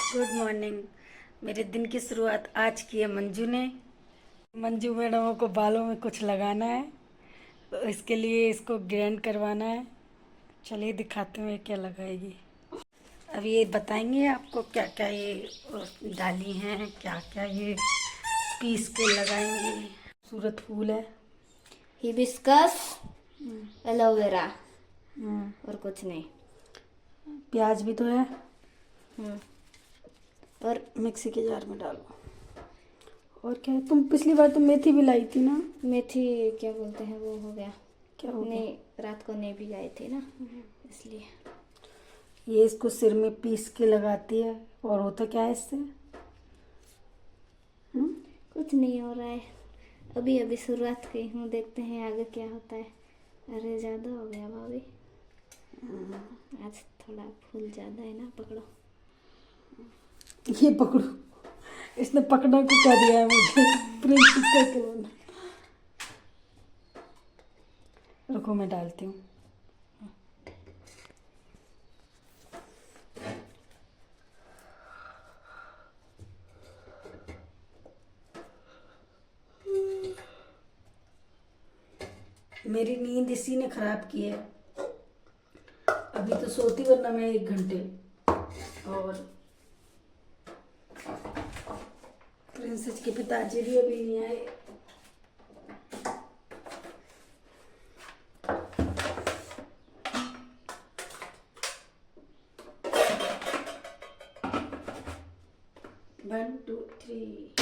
Good morning. मेरे दिन की शुरुआत आज की है मंजू ने। मंजू मैडमों को बालों में कुछ लगाना है, तो इसके लिए इसको ग्राइंड करवाना है। चलिए दिखाते हैं क्या लगाएगी। अब ये बताएंगे आपको क्या क्या ये डाली हैं, क्या क्या ये पीस के लगाएंगे। खूबसूरत फूल है। हिबिस्कस, एलोवेरा हम्म, और कुछ नहीं। प्याज भी तो है। हम्म, और मिक्सी के जार में डालो। और क्या है, तुम पिछली बार तो मेथी भी लाई थी ना। मेथी क्या बोलते हैं वो हो गया। क्या हो गया? नहीं, रात को नहीं भिगाई थी ना, इसलिए। ये इसको सिर में पीस के लगाती है। और होता क्या है इससे? कुछ नहीं हो रहा है, अभी अभी शुरुआत की हूँ, देखते हैं आगे क्या होता है। अरे ज़्यादा हो गया भाभी, आज थोड़ा फूल ज़्यादा है ना, पकड़ो। ये पकड़ो। इसने पकड़ना को क्या दिया है मुझे? प्रिंसेस का खिलौना। रुको मैं डालती हूँ। मेरी नींद इसी ने खराब की है। अभी तो सोती वरना मैं 1 घंटे। और प्रिंसेस के पिताजी भी अभी नहीं आए। One two three.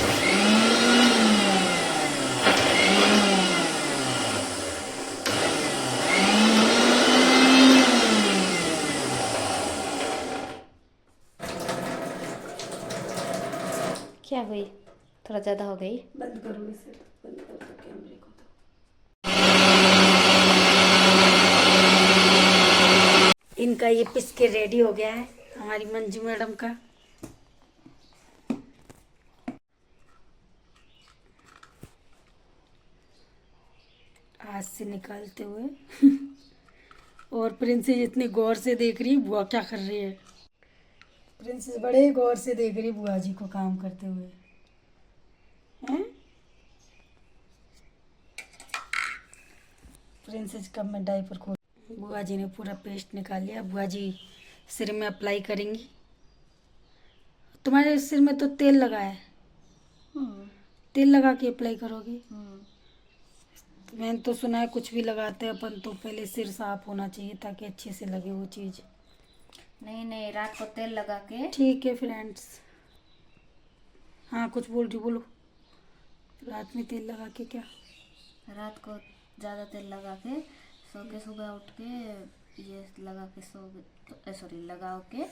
क्या हुई? थोड़ा ज़्यादा हो गई। बंद करो इसे, बंद कर दो कैमरे को। तो इनका ये पिस के रेडी हो गया है, हमारी मंजू मैडम का। हाथ से निकालते हुए। और प्रिंसेस इतनी गौर से देख रही, बुआ क्या कर रही है। प्रिंसेस बड़े गौर से देख रही बुआ जी को काम करते हुए। हैं? प्रिंसेस का मैं डायपर खोल। बुआ जी ने पूरा पेस्ट निकाल लिया। बुआ जी सिर में अप्लाई करेंगी। तुम्हारे सिर में तो तेल लगा है, तेल लगा के अप्लाई करोगी? मैंने तो सुना है कुछ भी लगाते हैं अपन तो पहले सिर साफ होना चाहिए ताकि अच्छे से लगे वो चीज़। नहीं नहीं, रात को तेल लगा के। ठीक है फ्रेंड्स। हाँ कुछ बोल रही, बोलो। रात में तेल लगा के क्या? रात को ज़्यादा तेल लगा के सो के सुबह उठ के ये लगा के सो सॉरी लगाओ के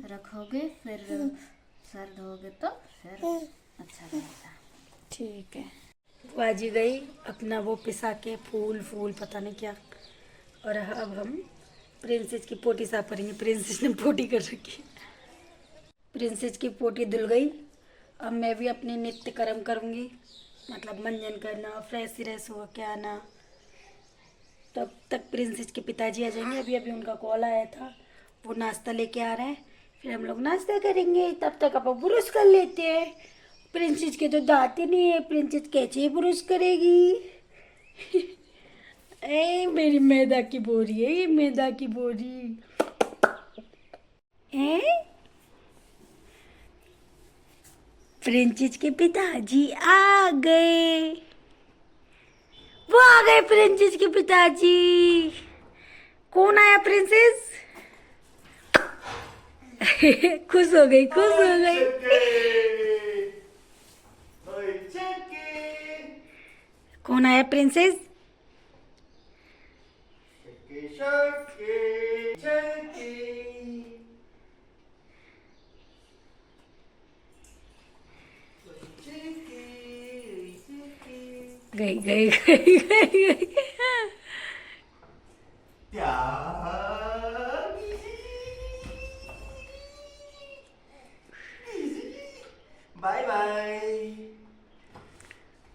रखोगे, फिर सर धोगे तो फिर अच्छा रहेगा। ठीक है। बुआ जी गई अपना वो पिसा के फूल फूल पता नहीं क्या। और अब हम प्रिंसेस की पोटी साफ करेंगे। प्रिंसेस ने पोटी कर रखी है। प्रिंसेस की पोटी धुल गई। अब मैं भी अपने नित्य कर्म करूँगी, मतलब मंजन करना, फ्रेश व्रेश हो के आना। तब तक प्रिंसेस के पिताजी आ जाएंगे। अभी अभी उनका कॉल आया था, वो नाश्ता लेके आ रहे हैं। फिर हम लोग नाश्ता करेंगे, तब तक अपन ब्रश कर लेते हैं। प्रिंसेस के तो दांत ही नहीं है, प्रिंसेस कैसे ब्रश करेगी? ए मेरी मैदा की बोरी है ये, मैदा की बोरी। ए प्रिंसेस के पिताजी आ गए। वो आ गए प्रिंसेस के पिताजी। कौन आया प्रिंसेस? खुश हो गई, खुश हो गई। कौन आया प्रिंसेस? गई गई गई गई गई। Bye bye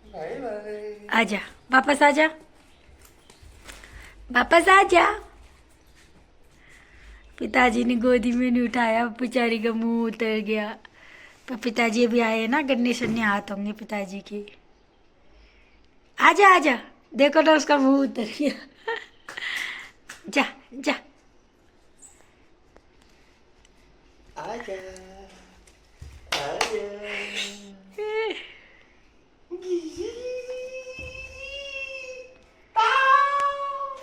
bye bye. आजा वापस, आजा वापस, आजा पिताजी ने गोदी में नहीं उठाया, बेचारी का मुंह उतर गया। पर पिताजी अभी आए ना, गन्ने शन्ने हाथ होंगे पिताजी की। आजा आजा, देखो ना उसका मुंह उतर गया। जा जा। आजा आजा।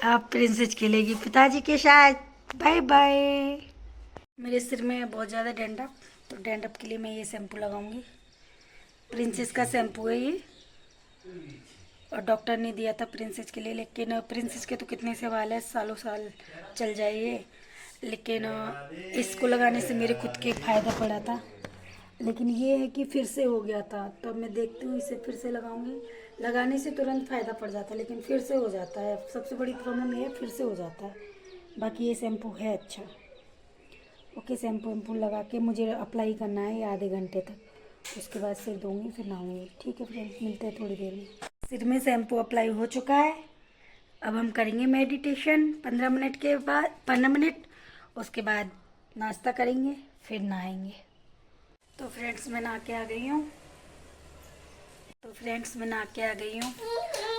अब प्रिंसेस खेलेगी पिताजी के साथ। Bye bye. मेरे सिर में बहुत ज़्यादा डैंड्रफ, तो डैंड्रफ के लिए मैं ये शैम्पू लगाऊंगी। प्रिंसेस का शैम्पू है ये, और डॉक्टर ने दिया था प्रिंसेस के लिए। लेकिन प्रिंसेस के तो कितने से वाल है, सालों साल चल जाए ये। लेकिन इसको लगाने से मेरे खुद के फ़ायदा पड़ा था। लेकिन ये है कि फिर से हो गया था, तो मैं देखती हूँ इसे फिर से लगाऊंगी। लगाने से तुरंत फ़ायदा पड़ जाता है, लेकिन फिर से हो जाता है। सबसे बड़ी प्रॉब्लम ये है, फिर से हो जाता है। बाकी ये शैम्पू है अच्छा। ओके, शैम्पू वैम्पू लगा के मुझे अप्लाई करना है आधे घंटे तक। उसके बाद सिर धोऊंगी, फिर नहाऊंगी। ठीक है फ्रेंड्स, मिलते हैं थोड़ी देर में। सिर में शैम्पू अप्लाई हो चुका है। अब हम करेंगे मेडिटेशन 15 मिनट के बाद, 15 मिनट। उसके बाद नाश्ता करेंगे, फिर नहाएंगे। तो फ्रेंड्स मैं नहा के आ गई हूँ।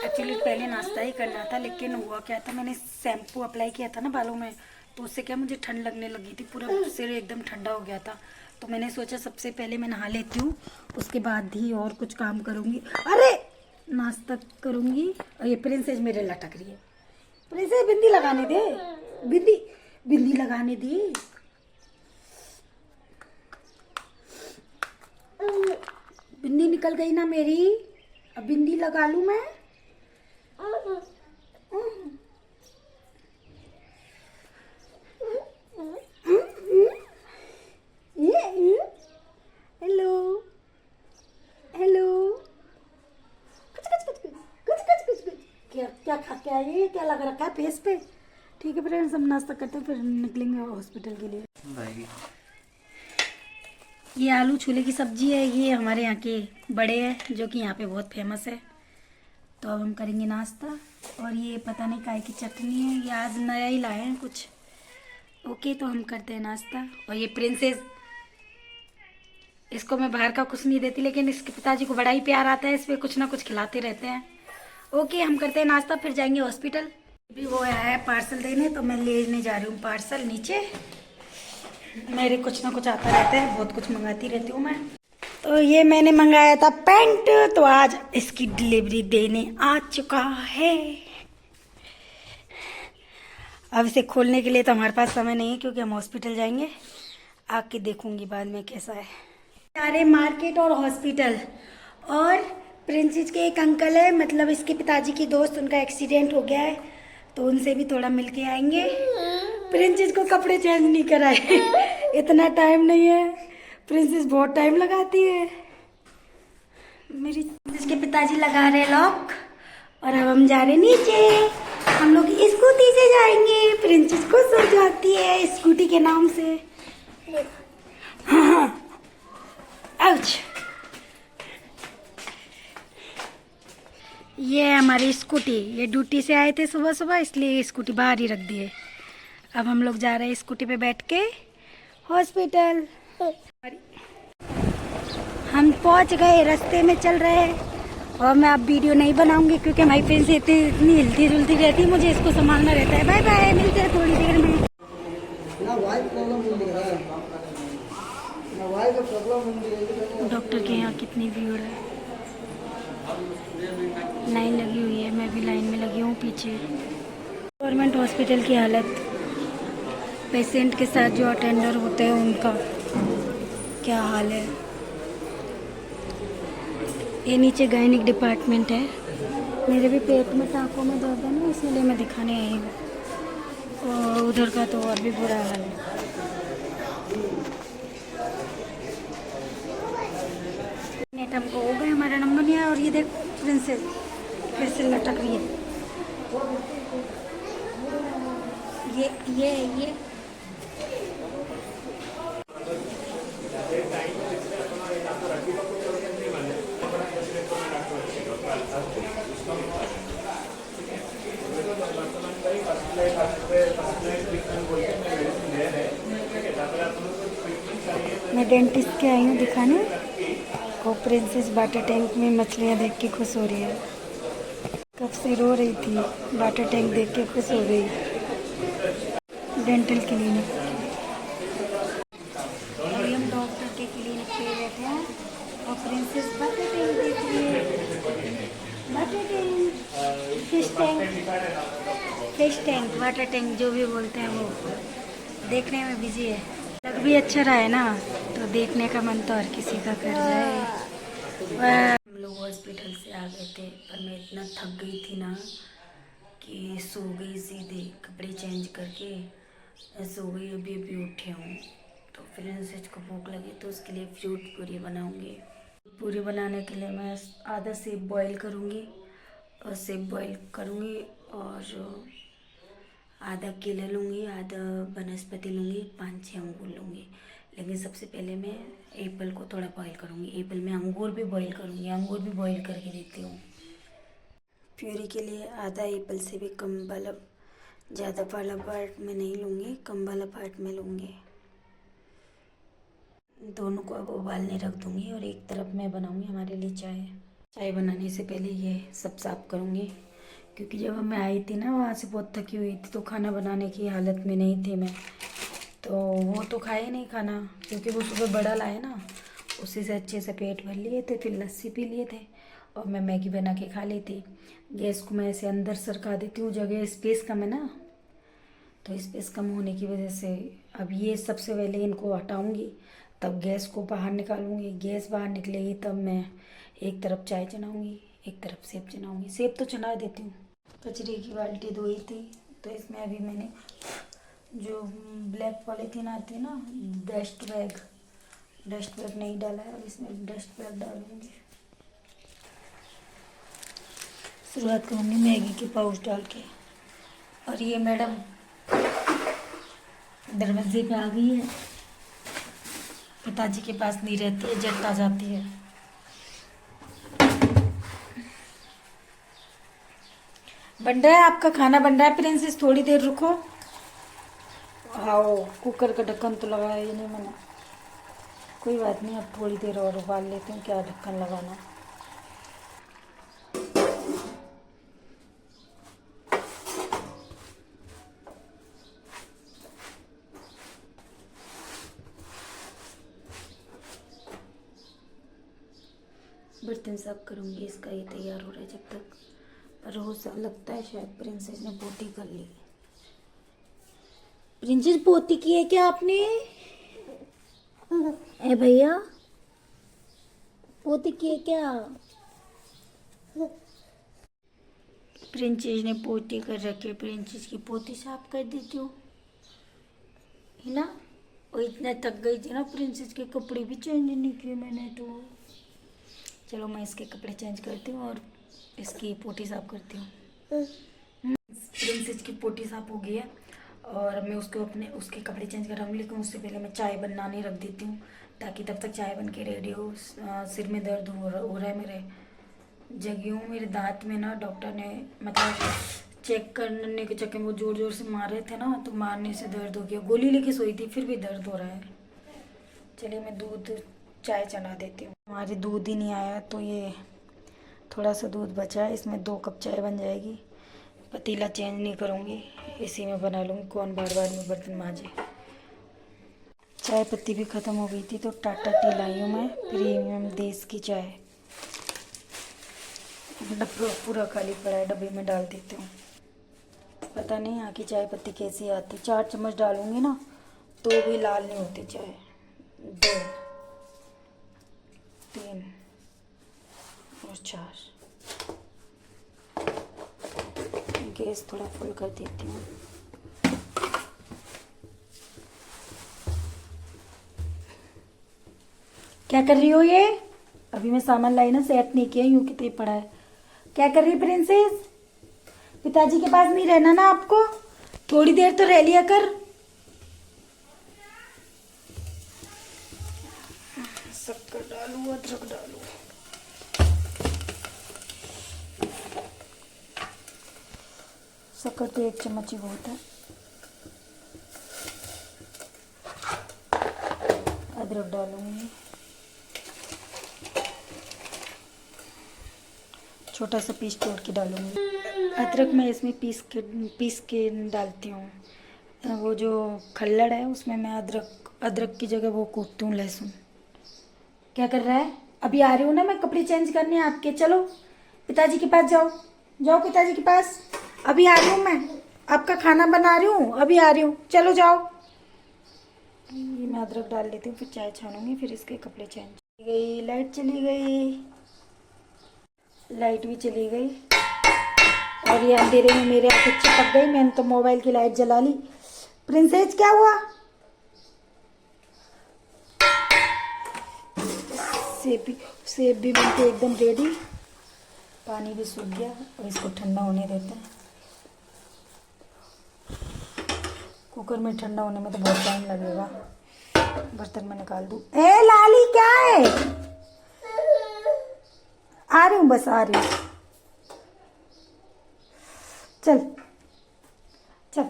एक्चुअली पहले नाश्ता ही करना था, लेकिन हुआ क्या था, मैंने शैम्पू अप्लाई किया था ना बालों में, तो उससे क्या मुझे ठंड लगने लगी थी। पूरा सिर एकदम ठंडा हो गया था। तो मैंने सोचा सबसे पहले मैं नहा लेती हूँ, उसके बाद ही और कुछ काम करूँगी। अरे नाश्ता करूँगी। और ये प्रिंसेस मेरे लटक रही है। प्रिंसेस बिंदी लगाने दे, बिंदी लगाने दे। बिंदी निकल गई ना मेरी, अब बिंदी लगा लूं मैं। Hello hello. क्या क्या खा के आई है, क्या लग रखा है फेस पे? ठीक है फ्रेंड्स, हम नाश्ता करते हैं, फिर निकलेंगे हॉस्पिटल के लिए। ये आलू छोले की सब्जी है। ये हमारे यहाँ के बड़े हैं, जो कि यहाँ पे बहुत फेमस है। तो अब हम करेंगे नाश्ता। और ये पता नहीं काय की चटनी है, ये आज नया ही लाए हैं कुछ। ओके, तो हम करते हैं नाश्ता। और ये प्रिंसेस, इसको मैं बाहर का कुछ नहीं देती, लेकिन इसके पिताजी को बड़ा ही प्यार आता है, इस पर कुछ ना कुछ खिलाते रहते हैं। ओके, हम करते हैं नाश्ता, फिर जाएंगे हॉस्पिटल। अभी वो आया है पार्सल देने, तो मैं लेने जा रही हूँ पार्सल नीचे। मेरे कुछ ना कुछ आता रहता है, बहुत कुछ मंगाती रहती हूँ मैं। तो ये मैंने मंगाया था पैंट, तो आज इसकी डिलीवरी देने आ चुका है। अब इसे खोलने के लिए तो हमारे पास समय नहीं है, क्योंकि हम हॉस्पिटल जाएंगे। आके देखूंगी बाद में कैसा है। सारे मार्केट और हॉस्पिटल। और प्रिंसेस के एक अंकल है, मतलब इसके पिताजी की दोस्त, उनका एक्सीडेंट हो गया है, तो उनसे भी थोड़ा मिल के आएंगे। प्रिंसेस को कपड़े चेंज नहीं कराए। इतना टाइम नहीं है, प्रिंसेस बहुत टाइम लगाती है। मेरी प्रिंसेस के पिताजी लगा रहे लॉक, और अब हम जा रहे नीचे। हम लोग स्कूटी से जाएंगे। प्रिंसेस को सो जाती है स्कूटी के नाम से। हाँ, आउच। ये हमारी स्कूटी, ये ड्यूटी से आए थे सुबह सुबह, इसलिए स्कूटी बाहर ही रख दी है। अब हम लोग जा रहे हैं स्कूटी पे बैठ के हॉस्पिटल। हम पहुंच गए, रास्ते में चल रहे हैं। और मैं अब वीडियो नहीं बनाऊंगी, क्योंकि हमारी फ्रेंड्स इतनी हिलती जुलती रहती है, मुझे इसको संभालना रहता है। बाय बाय, मिलते हैं थोड़ी देर में। डॉक्टर के यहाँ कितनी भीड़ है, लाइन लगी हुई है। मैं भी लाइन में लगी हूँ पीछे। गवर्नमेंट हॉस्पिटल की हालत, पेशेंट के साथ जो अटेंडर होते हैं उनका क्या हाल है। ये नीचे गायनिक डिपार्टमेंट है। मेरे भी पेट में, टाँकों में दर्द है ना, इसलिए मैं दिखाने आई हूँ। और उधर का तो और भी बुरा हाल है। नेट हमको हो गए, हमारा नंबर नहीं आया। और ये देख प्रिंसेस कैसे लटक रही है। ये मैं डेंटिस्ट के आई हूँ दिखाने। वो प्रिंसेस वाटर टैंक में मछलियाँ देख के खुश हो रही है। कब से रो रही थी, वाटर टैंक देख के खुश हो गई। Dental clinic. अभी हम डॉक्टर के क्लिनिक पे बैठे हैं और प्रिंसेस वाटर टैंक देख रही है। Water tank, fish tank, water tank जो भी बोलते हैं वो देखने में बिजी है। लग भी अच्छा रहा है ना, तो देखने का मन तो हर किसी का कर जाए। हम लोग हॉस्पिटल से आ गए थे, पर मैं इतना थक गई थी ना कि सो गई सीधे, कपड़े चेंज करके सो गई। अभी अभी उठे हूँ, तो प्रिंसेस को भूख लगी तो उसके लिए फ्रूट पूरी बनाऊँगी। पूरी बनाने के लिए मैं आधा सेब बॉईल करूँगी और सेब बॉईल करूँगी और आधा केला लूँगी, आधा वनस्पति लूँगी, 5-6 अंगूर लूँगी। लेकिन सबसे पहले मैं एप्पल को थोड़ा बॉईल करूँगी। एप्पल में अंगूर भी बॉईल करूँगी, अंगूर भी बॉईल करके देती हूँ। प्यूरी के लिए आधा एप्पल से भी कम वाला, ज़्यादा वाला पार्ट में नहीं लूँगी, कम वाला पार्ट में लूँगी। दोनों को अब उबालने रख दूँगी और एक तरफ मैं बनाऊँगी हमारे लिए चाय। चाय बनाने से पहले ये सब साफ करूँगी, क्योंकि जब मैं आई थी ना वहाँ से बहुत थकी हुई थी, तो खाना बनाने की हालत में नहीं थी मैं। तो वो तो खाए नहीं खाना, क्योंकि वो सुबह बड़ा लाए ना, उसी से अच्छे से पेट भर लिए थे, फिर लस्सी पी लिए थे और मैं मैगी बना के खा ली थी। गैस को मैं ऐसे अंदर सरका देती हूँ, जगह स्पेस कम है ना, तो स्पेस कम होने की वजह से अब ये सबसे पहले इनको हटाऊँगी, तब गैस को बाहर निकालूंगी। गैस बाहर निकलेगी तब मैं एक तरफ चाय चढ़ाऊँगी, एक तरफ सेब चढ़ाऊँगी। सेब तो चढ़ा देती हूँ। कचरे की बाल्टी धोई थी, तो इसमें अभी मैंने जो ब्लैक पॉलीथीन आती है ना, डस्ट बैग नहीं डाला है, अब इसमें डस्ट बैग डालूंगी। शुरुआत करूँगी मैगी के पाउच डाल के। और ये मैडम दरवाजे पे आ गई है, पिताजी के पास नहीं रहती है, झट आ जाती है। बन रहा है आपका खाना, बन रहा है प्रिंसेस, थोड़ी देर रुको। आओ, कुकर का ढक्कन तो लगाया ही नहीं मैंने। कोई बात नहीं, अब थोड़ी देर और उबाल लेती हूँ, क्या ढक्कन लगाना। बर्तन साफ करूँगी, इसका ये तैयार हो रहा है जब तक। पर हो सा लगता है शायद प्रिंसेस ने पोती कर ली। प्रिंसेस पोती की है क्या आपने? ए भैया, पोती की है क्या? प्रिंसेस ने पोती कर रखी। प्रिंसेस की पोती साफ कर देती हूँ, है ना। और इतना थक गई थी ना, प्रिंसेस के कपड़े भी चेंज नहीं किए मैंने तो। चलो मैं इसके कपड़े चेंज करती हूँ और इसकी पोटी साफ करती हूँ। प्रिंसेस की पोटी साफ हो गई है और मैं उसके कपड़े चेंज कराऊंगी, लेकिन उससे पहले मैं चाय बनाने रख देती हूँ, ताकि तब तक चाय बन के रेडी हो। सिर में दर्द हो रहा है मेरे, जगी हूँ। मेरे दांत में ना डॉक्टर ने मतलब चेक करने के चक्कर में वो जोर जोर से मार रहे थे ना, तो मारने से दर्द हो गया। गोली लेके सोई थी, फिर भी दर्द हो रहा है। चलिए मैं चाय चढ़ा देती हूँ। हमारे दूध ही नहीं आया, तो ये थोड़ा सा दूध बचा है, इसमें 2 कप चाय बन जाएगी। पतीला चेंज नहीं करूँगी, इसी में बना लूँगी, कौन बार बार में बर्तन मांजे। चाय पत्ती भी ख़त्म हो गई थी, तो टाटा टी लाई हूँ मैं, प्रीमियम देश की चाय। डब्बा पूरा खाली पड़ा है, डब्बे में डाल देती हूँ। पता नहीं यहाँ की चाय पत्ती कैसी आती। 4 चम्मच डालूँगी ना, तो भी लाल नहीं होती चाय। 2, 3 और 4। गैस थोड़ा फुल कर देती हूँ। क्या कर रही हो ये? अभी मैं सामान लाई ना, सेट नहीं किया, यूं कितनी पड़ा है। क्या कर रही प्रिंसेस? पिताजी के पास नहीं रहना ना आपको, थोड़ी देर तो रह लिया कर। शक्कर डालू, अदरक डालू। शक्कर तो 1 चम्मच ही बहुत है। अदरक अदरक डालूंगी, छोटा सा पीस तोड़ के डालूंगी। अदरक मैं इसमें पीस के डालती हूँ। वो जो खल्लड़ है उसमें मैं अदरक की जगह वो कूटती हूँ, लहसुन। क्या कर रहा है? अभी आ रही हूँ ना मैं, कपड़े चेंज करने आपके। चलो पिताजी के पास जाओ, जाओ पिताजी के पास। अभी आ रही हूँ मैं, आपका खाना बना रही हूँ, अभी आ रही हूँ, चलो जाओ। ये मैं अदरक डाल लेती हूँ, फिर चाय छानूंगी, फिर इसके कपड़े चेंज। गई लाइट, चली गई लाइट भी चली गई, और ये अंधेरे में मेरे आंखें चिपक गई। मैंने तो मोबाइल की लाइट जला ली। प्रिंसेस क्या हुआ? सेब भी बनके एकदम रेडी, पानी भी सूख गया, और इसको ठंडा होने देते हैं। कुकर में ठंडा होने में तो बहुत टाइम लगेगा। बर्तन में निकाल दूँ। ए लाली क्या है? आ रही हूँ, बस आ रही हूँ। चल चल।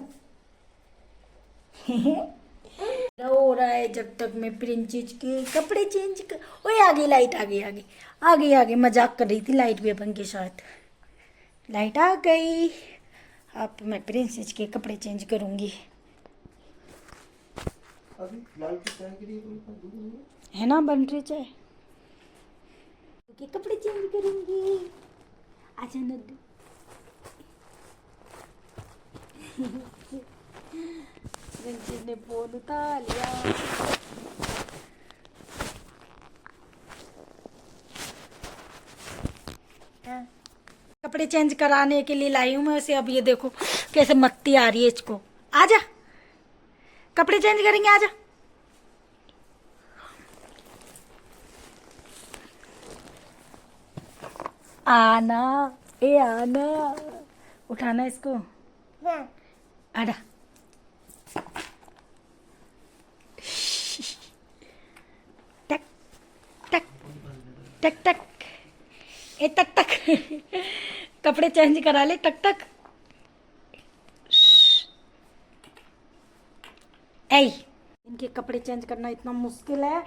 हो रहा है जब तक मैं प्रिंसेस के कपड़े चेंज कर। ओए आ गई लाइट, आ गई आ गई आ गई आ गई। मजाक कर रही थी लाइट भी अपन के साथ। लाइट आ गई। अब मैं प्रिंसेस के कपड़े चेंज करूंगी। अभी लाल की चाय के लिए कोई दूध नहीं है? है ना, बन रही चाय। के कपड़े चेंज करूंगी। आजा नड्डू। प्रिंसेस ने फोन उठा लिया। कपड़े चेंज कराने के लिए लाई हूँ मैं उसे। अब ये देखो कैसे मत्ती आ रही है इसको। आजा, कपड़े चेंज करेंगे, आजा। आना, ए आना, उठाना इसको। आजा। टक टक टक टक, ए टक टक। कपड़े चेंज करा ले, टक टक। ऐ, इनके कपड़े चेंज करना इतना मुश्किल है।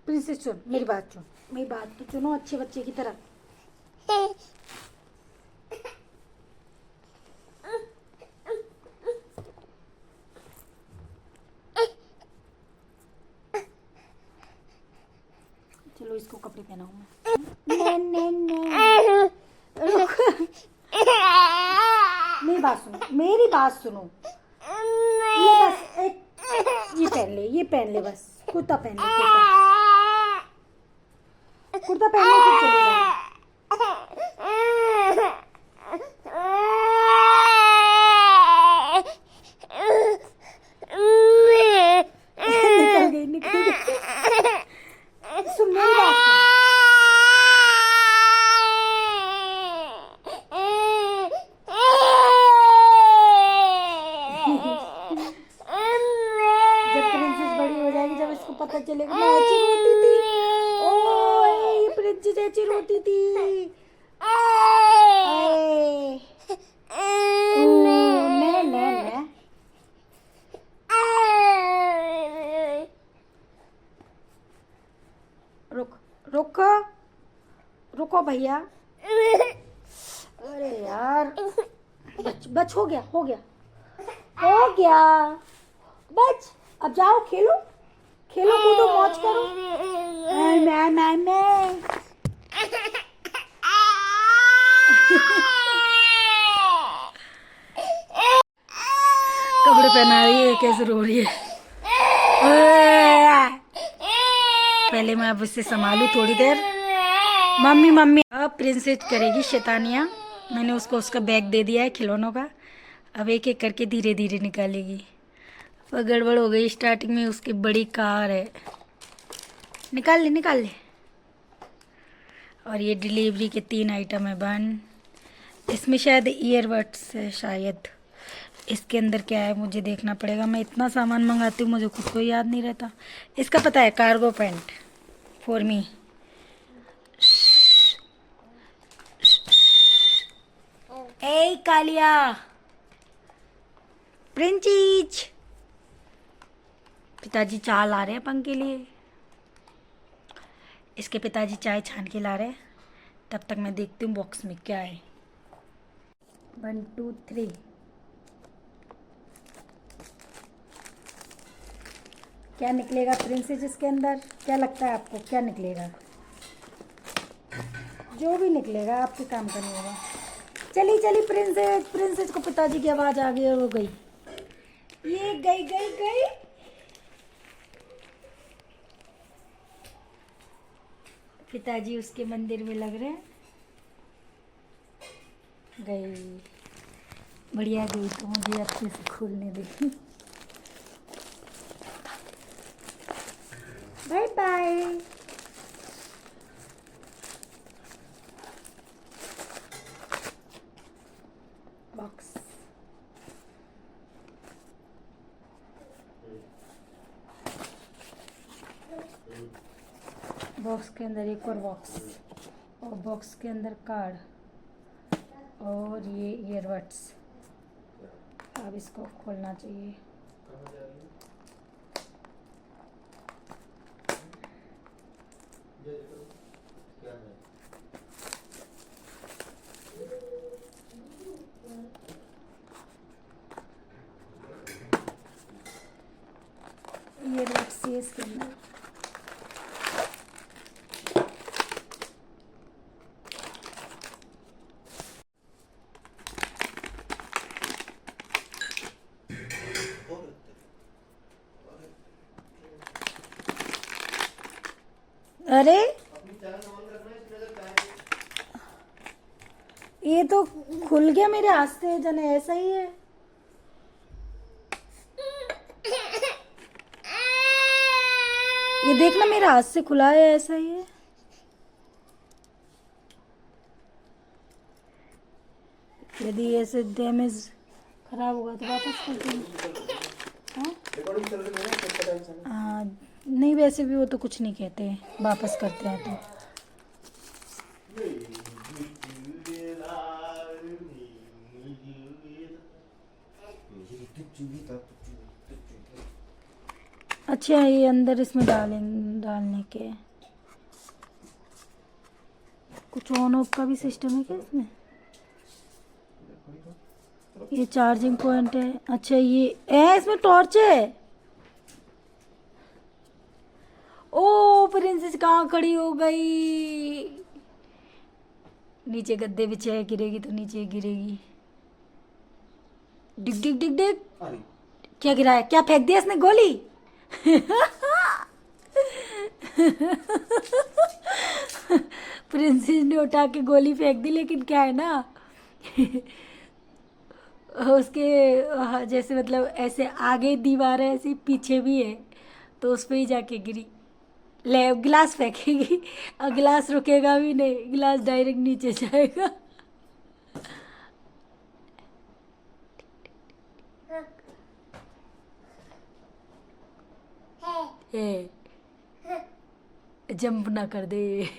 प्रिंसेस सुन मेरी बात, सुन मेरी बात तो सुनो अच्छे बच्चे की तरह। चलो इसको कपड़े पहनाऊं मैं। मेरी बात सुनो, मेरी बात सुनो। ये बस ये पहन ले, ये पहन ले, बस कुर्ता पहन ले, कुर्ता पहन ले, फिर चले जाओ। निकल गई, निकल गई। सुन मेरी बात सुन। जब प्रिंसेस बड़ी हो जाएगी, जब इसको पता चलेगा मैं ऐसी रोती थी, ओए ये प्रिंसेस ऐसी रोती थी। ले ले ले। रुको रुको भैया। अरे यार, बच हो गया, हो गया, हो गया। बच, अब जाओ खेलो, खेलो कूदो, मौज करो। मैं कपड़े पहना रही है, कैसे रो रही है। पहले मैं अब इसे संभालू थोड़ी देर। Mummy mummy. अब प्रिंसेस करेगी शैतानियाँ। मैंने उसको उसका बैग दे दिया है खिलौनों का। अब एक एक करके धीरे धीरे निकालेगी। वह गड़बड़ हो गई स्टार्टिंग में, उसकी बड़ी कार है। निकाल ले, निकाल ले। और ये डिलीवरी के 3 आइटम है बन। इसमें शायद ईयरबड्स है, शायद। इसके अंदर क्या है मुझे देखना पड़ेगा। मैं इतना सामान मंगाती हूँ, मुझे खुद को याद नहीं रहता। इसका पता है, कार्गो पैंट फॉर मी। ए कालिया, प्रिंचीज, पिताजी चाय ला रहे हैं पंख के लिए। इसके पिताजी चाय छान के ला रहे हैं। तब तक मैं देखती हूँ बॉक्स में क्या है। 1 2 3। क्या निकलेगा प्रिंसेस इसके अंदर? क्या लगता है आपको क्या निकलेगा? जो भी निकलेगा आपके काम का नहीं होगा। चली चली प्रिंसेस, प्रिंसेस को पिताजी की आवाज़ आ गई और वो गई। ये गई गई गई। पिताजी उसके मंदिर में लग रहे हैं। गई, बढ़िया गई तो मुझे अच्छे से खोलने दे। Bye bye. बॉक्स, बॉक्स के अंदर एक और बॉक्स, और बॉक्स के अंदर कार्ड और ये ईयरबड्स। अब इसको खोलना चाहिए। ईयरबड्स ये इसके अंदर। अरे ये तो खुल गया मेरे हाथ से, जने ऐसा ही है। ये देखना मेरे हाथ से खुला है, ऐसा ही है। यदि ऐसे डैमेज खराब होगा तो वापस कर देंगे। हाँ नहीं, वैसे भी वो तो कुछ नहीं कहते, वापस करते हैं तो। अच्छा ये अंदर इसमें डालने के कुछ ऑन ऑफ का भी सिस्टम है क्या इसमें? ये चार्जिंग पॉइंट है। अच्छा ये इसमें टॉर्च है। ओ प्रिंसेस कहाँ खड़ी हो गई? नीचे गद्दे बिछे है, गिरेगी तो नीचे गिरेगी। डिग डिग डिग डिग। क्या गिरा है? क्या फेंक दिया इसने? गोली? प्रिंसेस ने उठा के गोली फेंक दी, लेकिन क्या है ना उसके जैसे मतलब ऐसे आगे दीवार है, ऐसे पीछे भी है, तो उस पे ही जाके गिरी। ले गिलास फेंकेगी और गिलास रुकेगा भी नहीं, गिलास डायरेक्ट नीचे जाएगा। ए, जंप ना कर दे।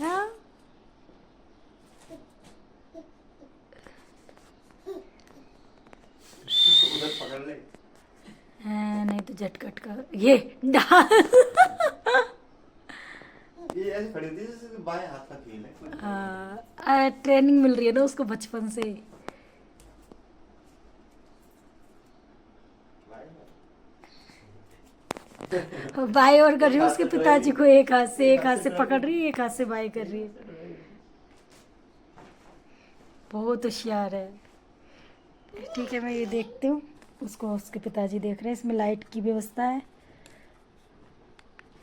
हाँ? पकड़ ले। नहीं तो झटकट का ये डाल। ये ऐसे खड़ी होती है जैसे बाएं हाथ का खेल है। ट्रेनिंग मिल रही है ना उसको बचपन से। बाई और कर रही हूँ उसके पिताजी को, एक हाथ से पकड़ रही है, एक हाथ से बाई कर रही है। बहुत होशियार है। ठीक है मैं ये देखती हूँ, उसको उसके पिताजी देख रहे हैं। इसमें लाइट की व्यवस्था है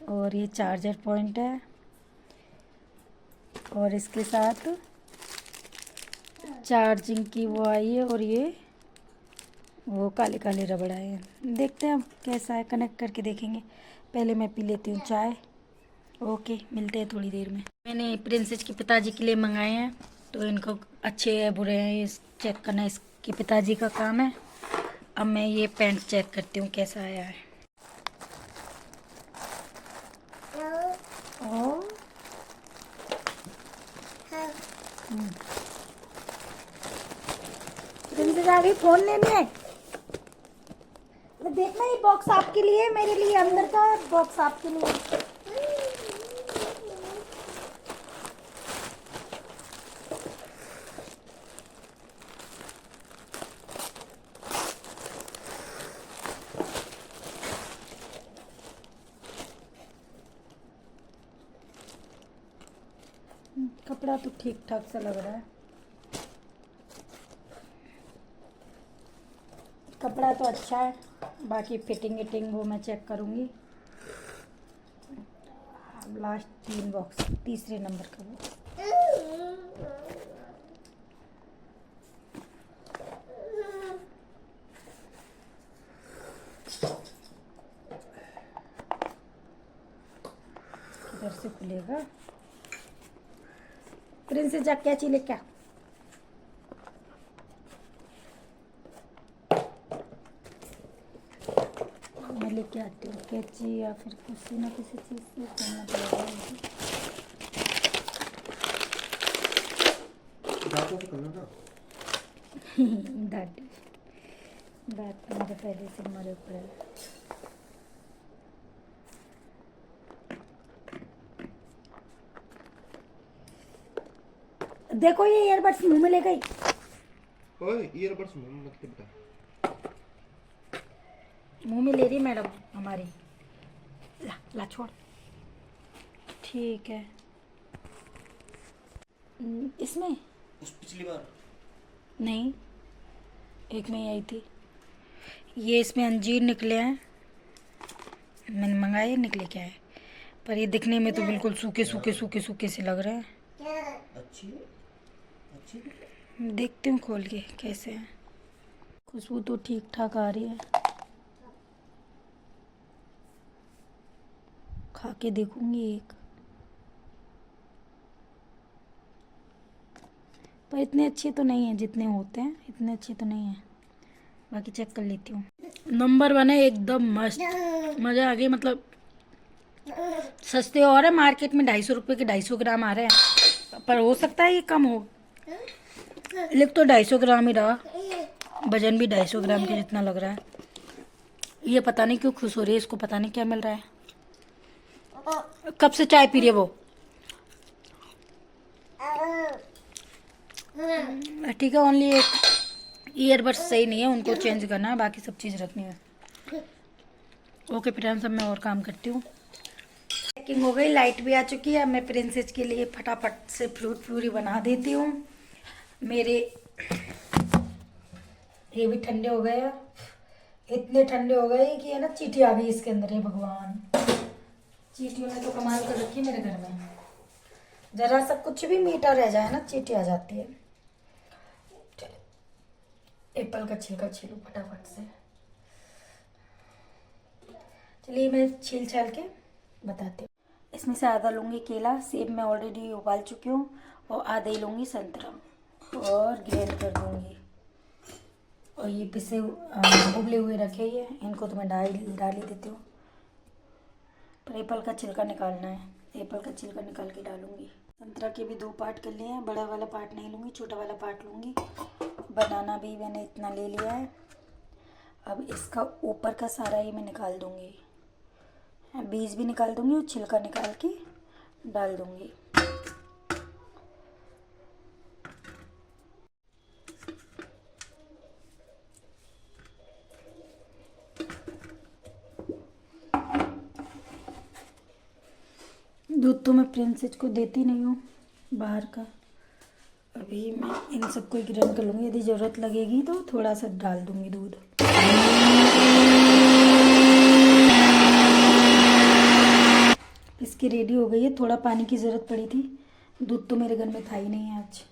और ये चार्जर पॉइंट है और इसके साथ चार्जिंग की वो आई है और ये वो काले काले रबड़ आए हैं। देखते हैं अब कैसा है, कनेक्ट करके देखेंगे। पहले मैं पी लेती हूँ चाय। ओके मिलते हैं थोड़ी देर में। मैंने प्रिंसेस के पिताजी के लिए मंगाए हैं, तो इनको अच्छे है बुरे हैं ये चेक करना इसके पिताजी का काम है। अब मैं ये पैंट चेक करती हूँ कैसा आया है। प्रिंसेस आ गई फोन लेने। देखना ये बॉक्स आपके लिए, मेरे लिए अंदर का बॉक्स आपके लिए। कपड़ा तो ठीक ठाक सा लग रहा है, कपड़ा तो अच्छा है, बाकी फिटिंग विटिंग वो मैं चेक करूँगी। लास्ट 3 बॉक्स, तीसरे नंबर का वो। किधर से खुलेगा? प्रिंसेस जा कैची ले क्या? मैं लेके आती हूँ कैची, या फिर किसी ना किसी चीज़ से करना पड़ेगा मुझे। दांतों से करना था। दांत दांत तो मेरे पहले से मरे ऊपर है। देखो ये ईयरबड्स मुंह में ले गई। ओए ईयरबड्स मुंह में मत बेटा। मुंह में ले रही मैडम हमारी। ला ला छोड़। ठीक है। इसमें उस पिछली बार नहीं, एक में ही आई थी। ये इसमें अंजीर निकले हैं, मैंने मंगाए, निकले क्या है, पर ये दिखने में तो बिल्कुल सूखे सूखे सूखे सूखे से लग रहे हैं। अच्छी अच्छी देखती हूँ खोल के कैसे है। खुशबू तो ठीक ठाक आ रही है, खा के देखूंगी एक, पर इतने अच्छे तो नहीं है जितने होते हैं, इतने अच्छे तो नहीं है, बाकी चेक कर लेती हूँ। नंबर 1 है एकदम मस्त, मज़ा आ गई। मतलब सस्ते और है, मार्केट में 250 रुपये के 250 ग्राम आ रहे हैं, पर हो सकता है ये कम हो। लिख तो 250 ग्राम ही रहा, वजन भी 250 ग्राम के जितना लग रहा है। ये पता नहीं क्यों खुश हो रही है, इसको पता नहीं क्या मिल रहा है। कब से चाय पी रही है वो? ठीक है, ओनली एक ईयरबड्स सही नहीं है, उनको चेंज करना है, बाकी सब चीज़ रखनी है। ओके फ्रेंड्स, अब मैं और काम करती हूँ। पैकिंग हो गई, लाइट भी आ चुकी है। मैं प्रिंसेस के लिए फटाफट से फ्रूट प्यूरी बना देती हूँ। मेरे ये भी ठंडे हो गए, इतने ठंडे हो गए कि है ना चींटी आ गई इसके अंदर। ये भगवान, चींटियों ने तो कमाल कर रखी है मेरे घर में। जरा सा कुछ भी मीठा रह जाए ना, चींटी आ जाती है। एप्पल का छिलका छीलूं फटाफट से। चलिए मैं छील छाल के बताती हूँ। इसमें से आधा लूँगी केला, सेब मैं ऑलरेडी उबाल चुकी हूँ, और आधा ही लूँगी संतरा और ग्राइंड कर दूँगी। और ये पिसे उबले हुए रखे ही है, इनको तो मैं डाल ही देती हूँ, पर एप्पल का छिलका निकालना है, एप्पल का छिलका निकाल के डालूँगी। संतरा के भी 2 पार्ट कर लिए हैं, बड़ा वाला पार्ट नहीं लूँगी, छोटा वाला पार्ट लूँगी। बनाना भी मैंने इतना ले लिया है। अब इसका ऊपर का सारा ही मैं निकाल दूँगी, बीज भी निकाल दूँगी और छिलका निकाल के डाल दूँगी। दूध तो मैं प्रिंसेस को देती नहीं हूँ बाहर का। अभी मैं इन सबको ग्राइंड कर लूँगी, यदि ज़रूरत लगेगी तो थोड़ा सा डाल दूँगी दूध। इसकी रेडी हो गई है, थोड़ा पानी की ज़रूरत पड़ी थी, दूध तो मेरे घर में था ही नहीं आज।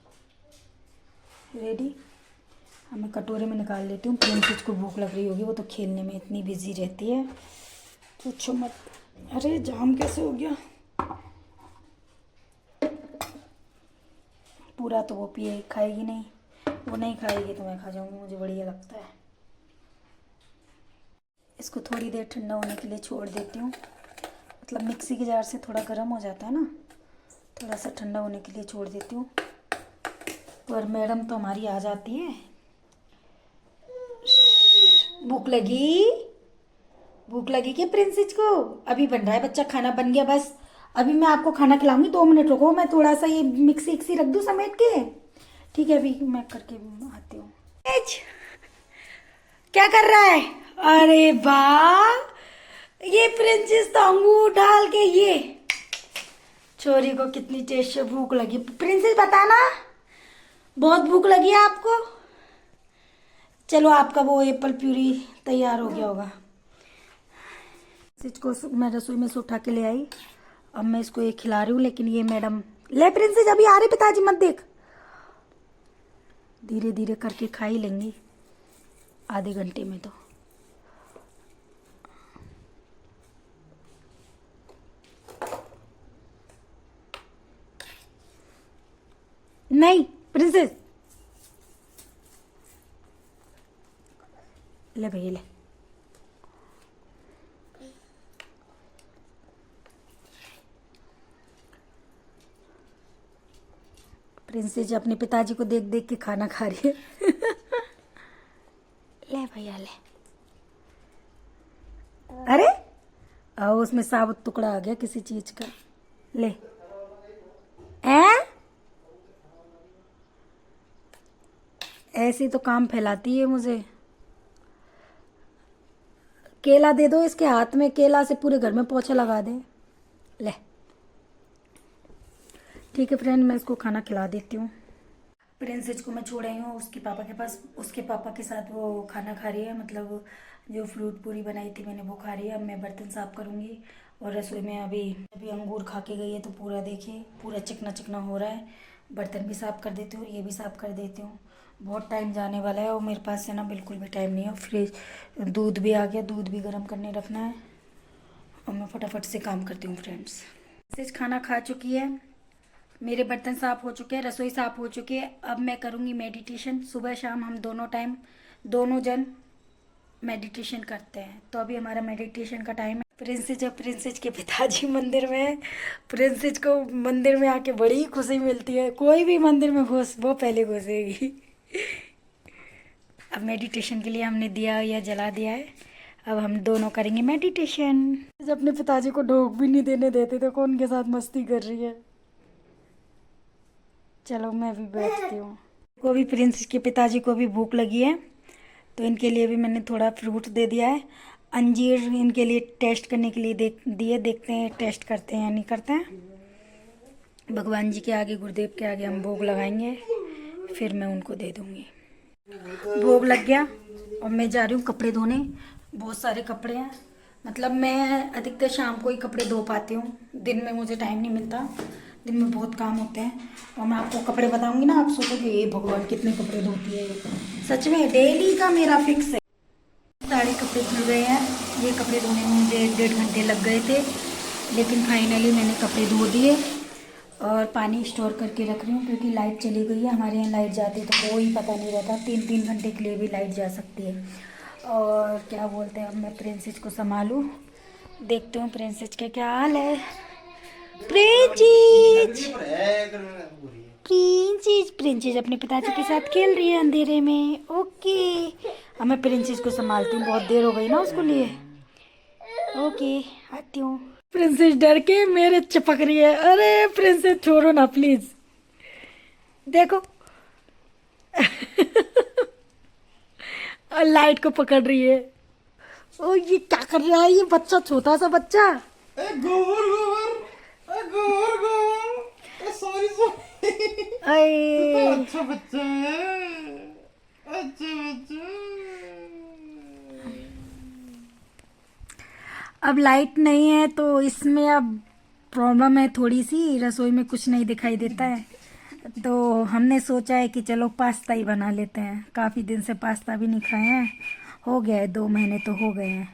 रेडी, अब मैं कटोरे में निकाल लेती हूँ। प्रिंसेस को भूख लग रही होगी, वो तो खेलने में इतनी बिजी रहती है, पूछो मत। अरे जाम कैसे हो गया? पूरा तो वो पिए खाएगी नहीं, वो नहीं खाएगी तो मैं खा जाऊंगी, मुझे बढ़िया लगता है। इसको थोड़ी देर ठंडा होने के लिए छोड़ देती हूँ, मतलब मिक्सी के जार से थोड़ा गर्म हो जाता है ना, थोड़ा सा ठंडा होने के लिए छोड़ देती हूँ। और मैडम तो हमारी आ जाती है, भूख लगी? भूख लगी क्या प्रिंसेस को? अभी बन रहा है बच्चा, खाना बन गया बस। अभी मैं आपको खाना खिलाऊंगी, 2 मिनट रुको, मैं थोड़ा सा ये मिक्सी विक्सी रख दूं समेट के। ठीक है, अभी मैं करके आती हूँ। क्या कर रहा है? अरे वाह, ये प्रिंसेस तो अंगूर डाल के ये छोरी को कितनी टेस्ट से भूख लगी। प्रिंसेस बताना, बहुत भूख लगी है आपको? चलो आपका वो एप्पल प्यूरी तैयार हो गया होगा। इसको मैं रसोई में से उठा के ले आई, अब मैं इसको ये खिला रही हूँ। लेकिन ये मैडम, ले प्रिंसेस अभी आ रहे पिताजी, मत देख। धीरे धीरे करके खा ही लेंगी आधे घंटे में तो। नहीं प्रिंसेस, ले भैया ले। प्रिंसेस अपने पिताजी को देख देख के खाना खा रही है। ले भैया ले। अरे उसमें साबुत टुकड़ा आ गया किसी चीज का। ले। ऐसी तो काम फैलाती है मुझे। केला दे दो इसके हाथ में, केला से पूरे घर में पोछा लगा दे। ले। ठीक है फ्रेंड, मैं इसको खाना खिला देती हूँ। प्रिंसेस को मैं छोड़ आई हूँ उसके पापा के पास, उसके पापा के साथ वो खाना खा रही है, मतलब जो फ्रूट पूरी बनाई थी मैंने वो खा रही है। अब मैं बर्तन साफ करूँगी और रसोई में अभी अंगूर खा के गई है तो पूरा देखिए पूरा चिकना चिकना हो रहा है। बर्तन भी साफ कर देती हूँ और ये भी साफ कर देती हूँ। बहुत टाइम जाने वाला है और मेरे पास से ना बिल्कुल भी टाइम नहीं है। फ्रिज दूध भी आ गया, दूध भी गर्म करने रखना है और मैं फटाफट से काम करती हूँ फ्रेंड्स। प्रिंसेस खाना खा चुकी है, मेरे बर्तन साफ हो चुके हैं, रसोई साफ हो चुकी है। अब मैं करूँगी मेडिटेशन। सुबह शाम हम दोनों जन मेडिटेशन करते हैं, तो अभी हमारा मेडिटेशन का टाइम है। प्रिंसेस के पिताजी मंदिर में है। प्रिंसेस को मंदिर में आके बड़ी खुशी मिलती है, कोई भी मंदिर में घुस वो पहले घुसेगी। अब मेडिटेशन के लिए हमने दिया या जला दिया है, अब हम दोनों करेंगे मेडिटेशन। जब अपने पिताजी को ढोक भी नहीं देने देते तो कौन के साथ मस्ती कर रही है। चलो मैं भी बैठती हूँ। को भी प्रिंसेस के पिताजी को भी भूख लगी है तो इनके लिए भी मैंने थोड़ा फ्रूट दे दिया है। अंजीर इनके लिए टेस्ट करने के लिए दिए, देखते हैं टेस्ट करते हैं या नहीं करते हैं। भगवान जी के आगे, गुरुदेव के आगे हम भोग लगाएंगे, फिर मैं उनको दे दूँगी। भोग लग गया और मैं जा रही हूँ कपड़े धोने। बहुत सारे कपड़े हैं, मतलब मैं अधिकतर शाम को ही कपड़े धो पाती हूँ, दिन में मुझे टाइम नहीं मिलता, दिन में बहुत काम होते हैं। और मैं आपको कपड़े बताऊंगी ना, आप सोचोगे ये भगवान कितने कपड़े धोती है। सच में डेली का मेरा फिक्स है। सारे कपड़े धुल गए हैं, ये कपड़े धोने में मुझे 1.5 घंटे लग गए थे, लेकिन फाइनली मैंने कपड़े धो दिए और पानी स्टोर करके रख रही हूँ क्योंकि लाइट चली गई है। हमारे यहाँ लाइट जाती है तो कोई पता नहीं रहता, 3-3 घंटे के लिए भी लाइट जा सकती है। और क्या बोलते हैं, अब मैं प्रिंसेस को संभालूँ, देखते हूँ प्रिंसेस के क्या हाल है। प्रिंसेस अपने पिताजी के साथ खेल रही है अंधेरे में। ओके, अब मैं प्रिंसेस को संभालती हूँ, बहुत देर हो गई ना उसको लिए। ओके, आती हूँ। प्रिंसेस डर के मेरे चिपक रही है। अरे प्रिंसेस छोड़ो ना प्लीज, देखो। और लाइट को पकड़ रही है। ओ ये क्या कर रहा है ये बच्चा, छोटा सा बच्चा। सॉरी अच्छा बच्चा है, अच्छा बच्चा। अब लाइट नहीं है तो इसमें अब प्रॉब्लम है थोड़ी सी, रसोई में कुछ नहीं दिखाई देता है, तो हमने सोचा है कि चलो पास्ता ही बना लेते हैं। काफ़ी दिन से पास्ता भी नहीं खाए हैं, हो गया है 2 महीने तो हो गए हैं।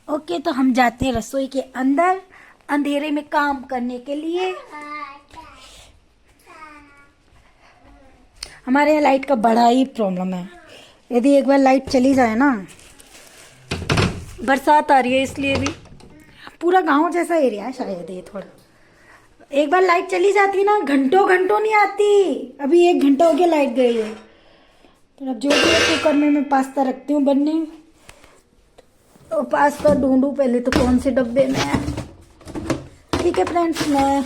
ओके, तो हम जाते हैं रसोई के अंदर अंधेरे में काम करने के लिए। हमारे यहाँ लाइट का बड़ा ही प्रॉब्लम है, यदि एक बार लाइट चली जाए ना, बरसात आ रही है इसलिए भी, पूरा गांव जैसा एरिया है शायद ये थोड़ा, एक बार लाइट चली जाती ना घंटों घंटों नहीं आती। अभी 1 घंटा हो गया लाइट गई है। तो अब जो भी है कुकर में मैं पास्ता रखती हूँ बनने, तो पास्ता ढूंढूं पहले तो कौन से डब्बे में है। ठीक है फ्रेंड्स, मैं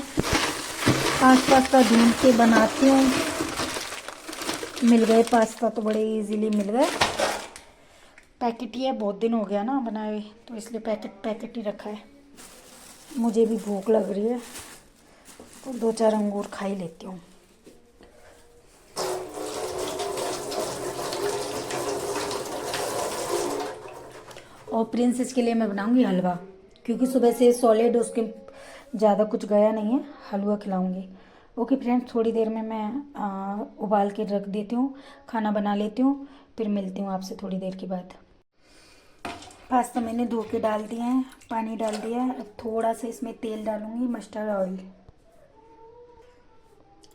पास्ता ढूंढ के बनाती हूँ। मिल गए पास्ता तो बड़े इजीली मिल गए। पैकेट ही है, बहुत दिन हो गया ना बनाए हुए, तो इसलिए पैकेट ही रखा है। मुझे भी भूख लग रही है तो 2-4 अंगूर खा ही लेती हूँ। और प्रिंसेस के लिए मैं बनाऊंगी हलवा, क्योंकि सुबह से सॉलिड उसके ज़्यादा कुछ गया नहीं है। हलवा खिलाऊंगी। ओके फ्रेंड्स, थोड़ी देर में मैं उबाल के रख देती हूँ, खाना बना लेती हूँ, फिर मिलती हूँ आपसे थोड़ी देर के बाद। पास्ता मैंने धो के डाल दिया है, पानी डाल दिया है। अब थोड़ा सा इसमें तेल डालूंगी, मस्टर्ड ऑयल।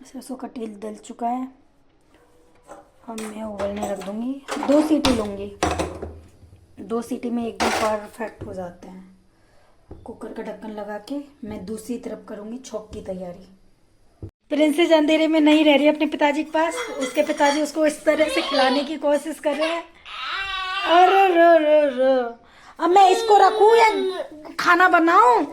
सरसों का तेल डल चुका है। अब मैं उबलने रख दूंगी। 2 सीटी लूँगी, 2 सीटी में एकदम परफेक्ट हो जाते हैं। कुकर का ढक्कन लगा के मैं दूसरी तरफ करूंगी छौंक की तैयारी। प्रिंसेस अंधेरे में नहीं रह रही अपने पिताजी के पास। उसके पिताजी उसको इस तरह से खिलाने की कोशिश कर रहे हैं। अरे रो रो रो, अब मैं इसको रखूं या खाना बनाऊं?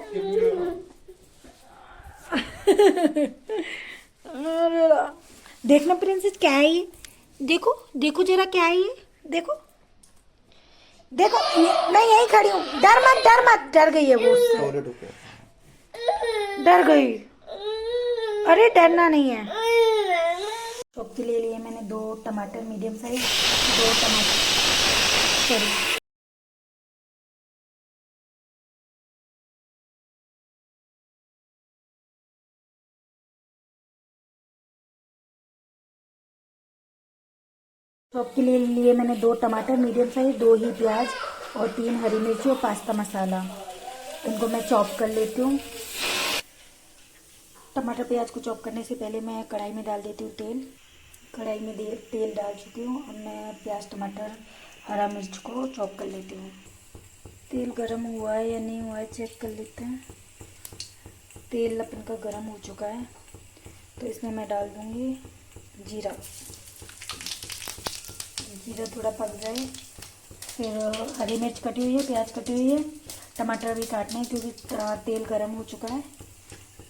देखना प्रिंसेस क्या है ये, देखो देखो जरा क्या है ये, देखो देखो। मैं यहीं खड़ी हूँ, डर मत डर मत। डर गई है वो उससे, डर गई। अरे डरना नहीं है। चॉप के ले लिए मैंने 2 टमाटर मीडियम साइज, 2 टमाटर सॉरी। चॉप के लिए मैंने 2 टमाटर मीडियम साइज, 2 ही प्याज और 3 हरी मिर्ची और पास्ता मसाला। इनको मैं चॉप कर लेती हूँ। टमाटर प्याज को चॉप करने से पहले मैं कढ़ाई में डाल देती हूँ तेल। कढ़ाई में तेल डाल चुकी हूँ। अब मैं प्याज टमाटर हरा मिर्च को चॉप कर लेती हूँ। तेल गरम हुआ है या नहीं हुआ है चेक कर लेते हैं। तेल अपन का गरम हो चुका है, तो इसमें मैं डाल दूँगी जीरा। जीरा थोड़ा पक जाए, फिर हरी मिर्च कटी हुई है, प्याज कटी हुई है, टमाटर भी काटने हैं क्योंकि तेल गरम हो चुका है।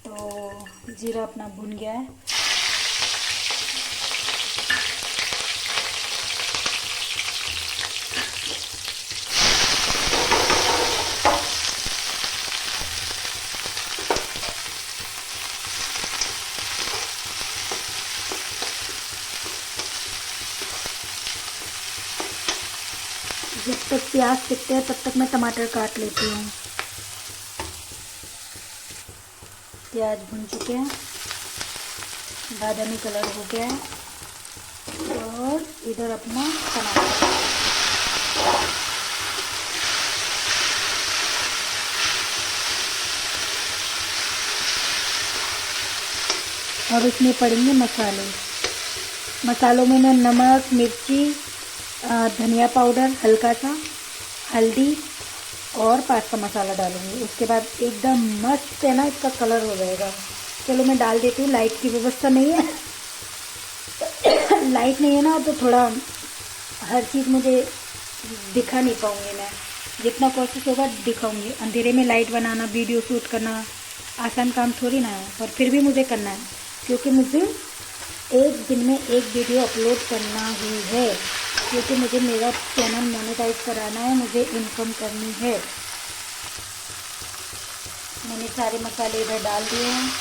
तो जीरा अपना भुन गया है। जब तक प्याज सिकते हैं तब तक मैं टमाटर काट लेती हूँ। प्याज भुन चुके हैं, बादामी कलर हो गया है। और इधर अपना टमाटर, और इसमें पड़ेंगे मसाले। मसालों में मैं नमक, मिर्ची, धनिया पाउडर हल्का सा, हल्दी और पास्ता मसाला डालूंगी। उसके बाद एकदम मस्त है ना, इसका कलर हो जाएगा। चलो मैं डाल देती हूँ। लाइट की व्यवस्था नहीं है लाइट नहीं है ना, तो थोड़ा हर चीज़ मुझे दिखा नहीं पाऊँगी। मैं जितना कोशिश होगा दिखाऊंगी। अंधेरे में लाइट बनाना, वीडियो शूट करना आसान काम थोड़ी ना है, पर फिर भी मुझे करना है क्योंकि मुझे एक दिन में एक वीडियो अपलोड करना ही है। क्योंकि मुझे मेरा चैनल मोनेटाइज कराना है, मुझे इनकम करनी है। मैंने सारे मसाले इधर डाल दिए हैं।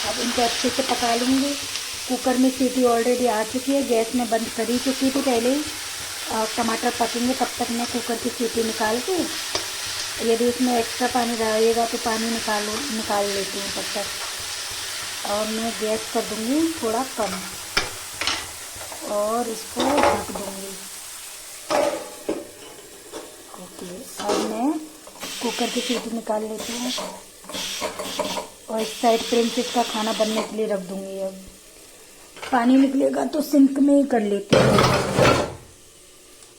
अब इनको अच्छे से पका लूँगी। कुकर में सीटी ऑलरेडी आ चुकी है, गैस में बंद कर ही चुकी थी पहले ही। टमाटर पकेंगे तब तक मैं कुकर की सीटी निकाल के, यदि उसमें एक्स्ट्रा पानी रहेगा तो पानी निकाल लेती हूँ तब तक। और मैं गैस कर दूँगी थोड़ा कम और इसको ढक दूँगी। ओके, अब मैं कुकर की सीटी निकाल लेती हूँ और इस साइड प्रिंसेस का खाना बनने के लिए रख दूँगी। अब पानी निकलेगा तो सिंक में ही कर लेती हूँ।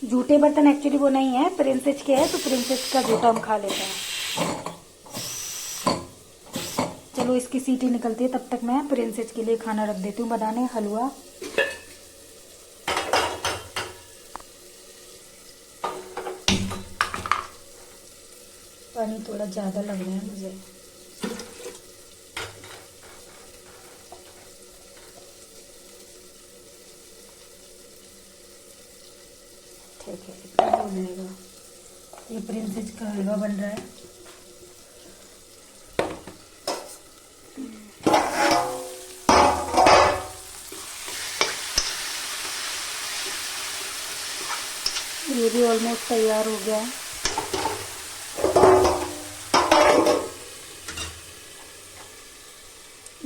जूठे बर्तन एक्चुअली वो नहीं है, प्रिंसेस के है, तो प्रिंसेस का जूठा हम खा लेते हैं। चलो इसकी सीटी निकलती है, तब तक मैं प्रिंसेस के लिए खाना रख देती हूँ बनाने, हलवा। पानी थोड़ा ज़्यादा लग रहा है मुझे। ठीक है, इतना हो जाएगा। ये प्रिंसेस का हलवा बन रहा है। ये भी ऑलमोस्ट तैयार हो गया है।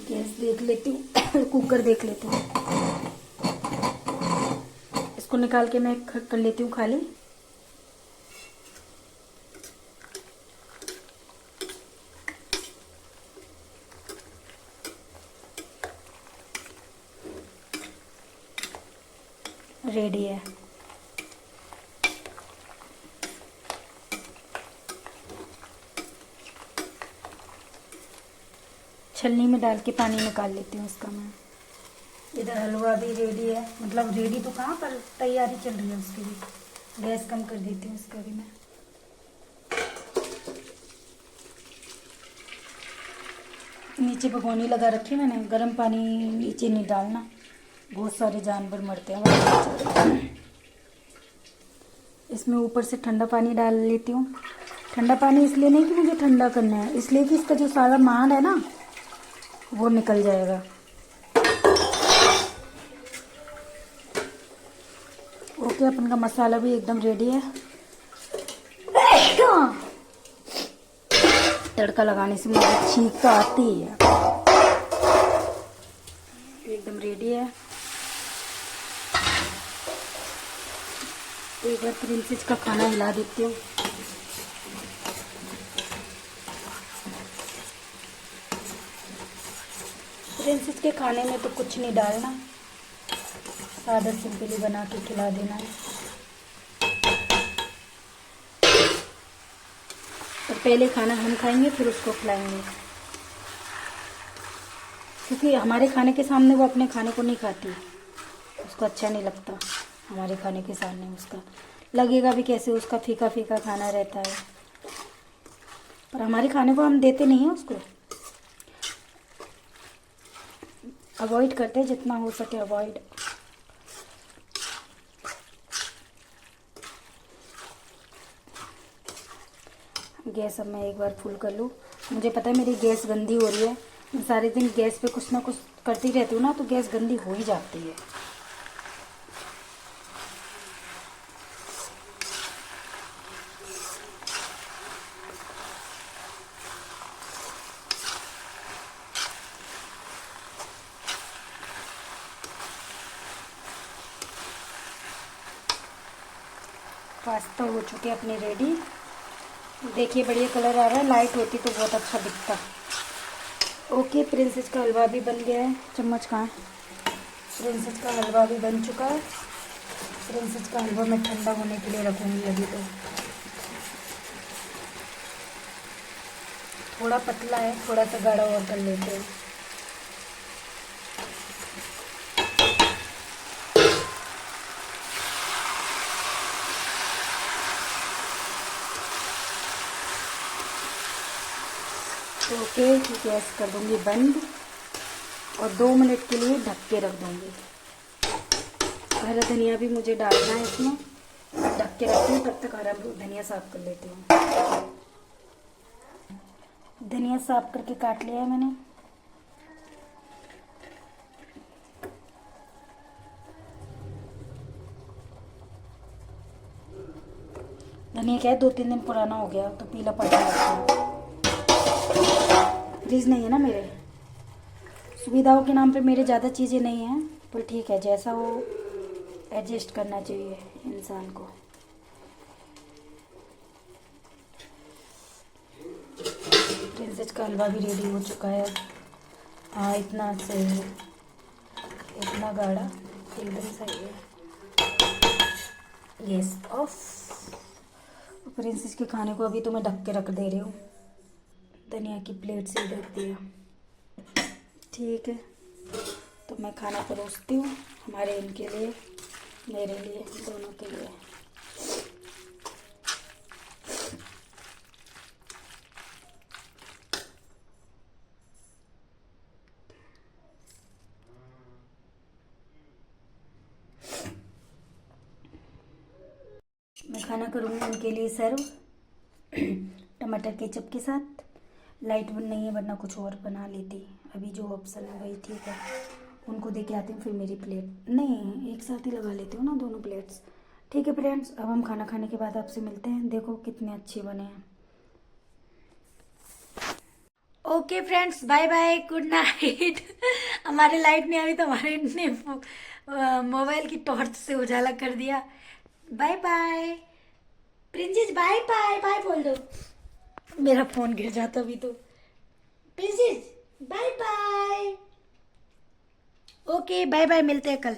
गैस देख लेती हूँ, कुकर देख लेती हूँ। इसको निकाल के मैं कर लेती हूँ खाली। रेडी है। छलनी में डाल के पानी निकाल लेती हूँ इसका मैं। इधर हलवा भी रेडी है, मतलब रेडी तो कहाँ पर तैयारी चल रही है उसकी भी। गैस कम कर देती हूँ इसका भी मैं। नीचे भगोनी लगा रखी मैंने, गर्म पानी नीचे नहीं डालना, बहुत सारे जानवर मरते हैं। इसमें ऊपर से ठंडा पानी डाल लेती हूँ। ठंडा पानी इसलिए नहीं कि मुझे ठंडा करना है, इसलिए कि इसका जो सारा मांड है ना वो निकल जाएगा। ओके, अपन का मसाला भी एकदम रेडी है। तड़का लगाने से मुझे छींक तो आती है। एकदम रेडी है। एक बार प्रिंसेस का खाना हिला देती हूँ। प्रिंसेस के खाने में तो कुछ नहीं डालना, सादा सिंपली बना के खिला देना है। और पहले खाना हम खाएंगे फिर उसको खिलाएंगे, क्योंकि हमारे खाने के सामने वो अपने खाने को नहीं खाती, उसको अच्छा नहीं लगता। हमारे खाने के सामने उसका लगेगा भी कैसे, उसका फीका फीका खाना रहता है। पर हमारे खाने को हम देते नहीं हैं उसको, अवॉइड करते हैं जितना हो सके अवॉइड। गैस अब मैं एक बार फुल कर लूँ। मुझे पता है मेरी गैस गंदी हो रही है, मैं सारे दिन गैस पे कुछ ना कुछ करती रहती हूँ ना, तो गैस गंदी हो ही जाती है। पास्ता हो चुके अपने रेडी। देखिए बढ़िया कलर आ रहा है, लाइट होती तो बहुत अच्छा दिखता। ओके, प्रिंसेस का हलवा भी बन गया है। चम्मच कहाँ है? प्रिंसेस का हलवा भी बन चुका है। प्रिंसेस का हलवा मैं ठंडा होने के लिए रखूँगी अभी। तो थोड़ा पतला है, थोड़ा सा गाढ़ा और कर लेते हैं। ओके, गैस कर दूंगी बंद और 2 मिनट के लिए ढक के रख दूंगी। हरा धनिया भी मुझे डालना है इसमें, ढक के रखती हूँ। तब तक हरा धनिया साफ कर लेती हूँ। धनिया साफ करके काट लिया है मैंने। धनिया क्या है, 2-3 दिन पुराना हो गया तो पीला पड़ गया। फ्रिज नहीं है ना मेरे, सुविधाओं के नाम पे मेरे ज़्यादा चीज़ें नहीं हैं, पर ठीक है, जैसा वो एडजस्ट करना चाहिए इंसान को। प्रिंसेस का हलवा भी रेडी हो चुका है। हाँ, इतना सही है, इतना गाढ़ा एकदम सही है। Gas off. प्रिंसेस के खाने को अभी तो मैं ढक के रख दे रही हूँ। धनिया की प्लेट से रख दिया। ठीक है, तो मैं खाना परोसती हूँ हमारे इनके लिए, मेरे लिए, दोनों के लिए। मैं खाना करूँगी उनके लिए सर्व टमाटर केचप के साथ। लाइट बन नहीं है, वरना कुछ और बना लेती। अभी जो ऑप्शन है वही ठीक है। उनको दे के आती हूँ, फिर मेरी प्लेट नहीं, एक साथ ही लगा लेती हूँ ना दोनों प्लेट्स। ठीक है फ्रेंड्स, अब हम खाना खाने के बाद आपसे मिलते हैं। देखो कितने अच्छे बने हैं। Okay friends, bye bye, good night. हमारे लाइट नहीं आ रही तो हमारे ने मोबाइल की टॉर्च से उजाला कर दिया। Bye bye princess, bye bye, bye बोल दो। मेरा फोन गिर जाता अभी तो। Princess bye bye. Okay bye bye, मिलते हैं कल।